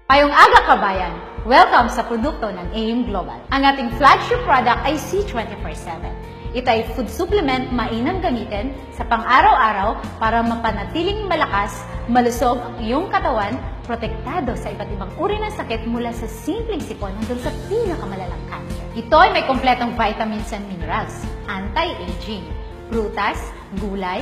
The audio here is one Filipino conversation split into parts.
Ngayong aga kabayan, welcome sa produkto ng AIM Global. Ang ating flagship product ay C24/7. Ito ay food supplement mainam gamitin sa pang-araw-araw para mapanatiling malakas, malusog ang iyong katawan, protektado sa iba't ibang uri ng sakit mula sa simpleng sipon hanggang sa pinakamalalang cancer. Ito ay may kompletong vitamins and minerals, anti-aging, prutas, gulay,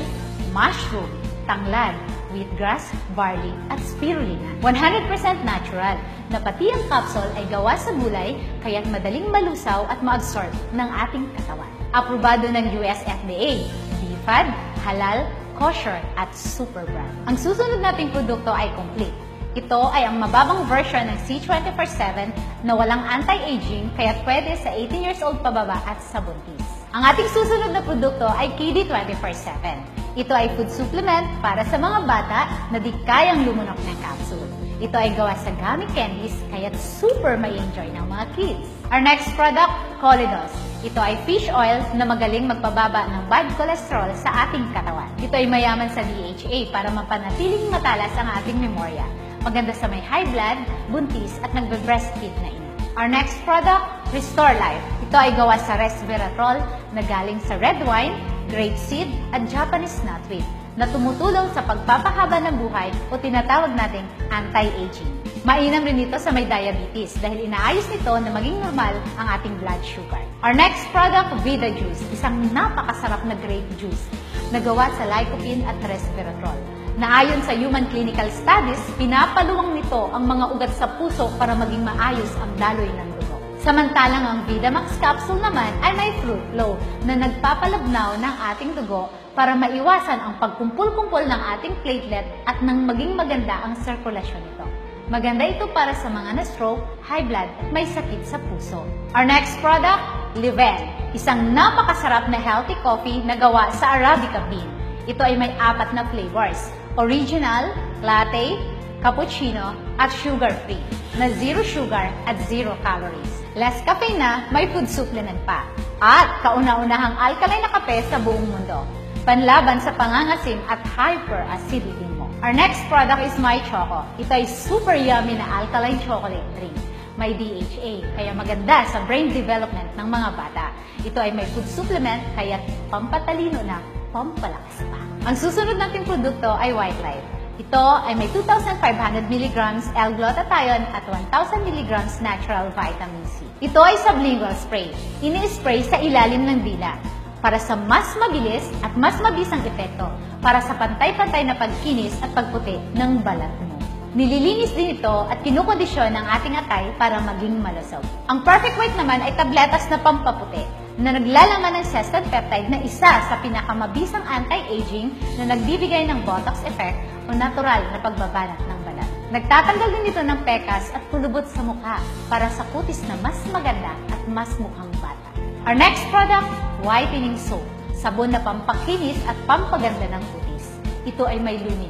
mushroom, tanglad, wheatgrass, barley, at spirulina. 100% natural, na pati ang capsule ay gawa sa gulay, kaya't madaling malusaw at ma-absorb ng ating katawan. Aprobado ng US FDA, BFAD, halal, kosher, at super brand. Ang susunod nating produkto ay complete. Ito ay ang mababang version ng C24/7 na walang anti-aging, kaya't pwede sa 18 years old pababa at sa buntis. Ang ating susunod na produkto ay KD24/7. Ito ay food supplement para sa mga bata na di kayang lumunok ng capsule. Ito ay gawa sa gummy candies, kaya't super may enjoy ng mga kids. Our next product, Colidos. Ito ay fish oil na magaling magpababa ng bad cholesterol sa ating katawan. Ito ay mayaman sa DHA para mapanatiling matalas ang ating memorya. Maganda sa may high blood, buntis, at nagbe-breastfeed na ina. Our next product, Restore Life. Ito ay gawa sa resveratrol na galing sa red wine, grapeseed, at Japanese knotweed na tumutulong sa pagpapahaba ng buhay o tinatawag nating anti-aging. Mainam rin ito sa may diabetes dahil inaayos nito na maging normal ang ating blood sugar. Our next product, Vida Juice, isang napakasarap na grape juice na gawa sa lycopene at resveratrol. Na ayon sa human clinical studies, pinapaluwang nito ang mga ugat sa puso para maging maayos ang daloy ng dugo. Samantalang ang Vidamax capsule naman ay may fruit flow na nagpapalabnaw ng ating dugo para maiwasan ang pagkumpul-kumpul ng ating platelet at nang maging maganda ang sirkulasyon nito. Maganda ito para sa mga na-stroke, high blood at may sakit sa puso. Our next product, Liven, isang napakasarap na healthy coffee na gawa sa Arabica bean. Ito ay may 4 na flavors, original, latte, cappuccino, at sugar-free, na 0 sugar at 0 calories. Less caffeine na, may food supplement pa. At kauna-unahang alkaline na kape sa buong mundo. Panlaban sa pangangasim at hyperacidity mo. Our next product is My Choco. Ito ay super yummy na alkaline chocolate drink. May DHA, kaya maganda sa brain development ng mga bata. Ito ay may food supplement, kaya pampatalino na, pampalakas pa. Ang susunod nating produkto ay White Light. Ito ay may 2,500 mg L-glutathione at 1,000 mg natural vitamin C. Ito ay sublingual spray. Ini-spray sa ilalim ng dila para sa mas mabilis at mas mabisang epekto para sa pantay-pantay na pagkinis at pagputi ng balat mo. Nililinis din ito at kinukondisyon ng ating atay para maging malusog. Ang Perfect White naman ay tabletas na pampaputi na naglalaman ng zested peptide na isa sa pinakamabisang anti-aging na nagbibigay ng Botox effect o natural na pagbabanat ng balat. Nagtatanggal din ito ng pekas at pulubot sa mukha para sa kutis na mas maganda at mas mukhang bata. Our next product, Whitening Soap, sabon na pampakinis at pampaganda ng kutis. Ito ay may Lumin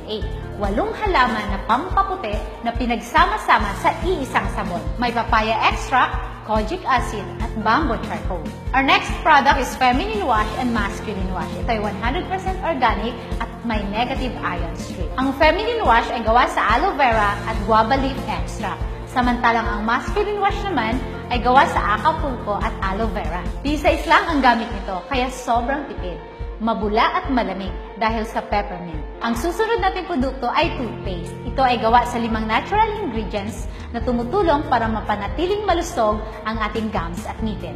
8, 8 halaman na pampaputi na pinagsama-sama sa iisang sabon. May papaya extract, kojic acid, at bamboo charcoal. Our next product is Feminine Wash and Masculine Wash. Ito ay 100% organic at may negative ion strip. Ang Feminine Wash ay gawa sa aloe vera at guava leaf extract. Samantalang ang Masculine Wash naman ay gawa sa Acapulco at aloe vera. Pisais lang ang gamit nito, kaya sobrang tipid. Mabula at malamig dahil sa peppermint. Ang susunod nating produkto ay toothpaste. Ito ay gawa sa 5 natural ingredients na tumutulong para mapanatiling malusog ang ating gums at ngipin.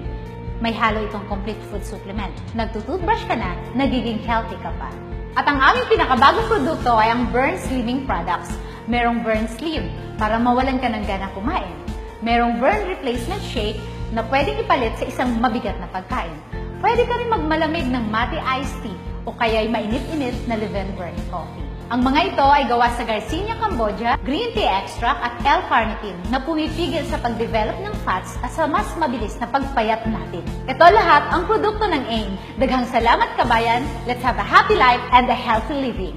May halo itong complete food supplement. Nagtutoothbrush ka na, nagiging healthy ka pa. At ang aming pinakabagong produkto ay ang Burn Slimming Products. Merong Burn Slim para mawalan ka ng gana kumain. Merong Burn Replacement Shake na pwedeng ipalit sa isang mabigat na pagkain. Pwede ka rin magmalamig ng mate iced tea o kaya'y mainit-init na Liven Burn Coffee. Ang mga ito ay gawa sa Garcinia Cambogia, green tea extract at L-carnitine na pumipigil sa pag-develop ng fats at sa mas mabilis na pagpayat natin. Ito lahat ang produkto ng AIM. Daghang salamat kabayan, let's have a happy life and a healthy living.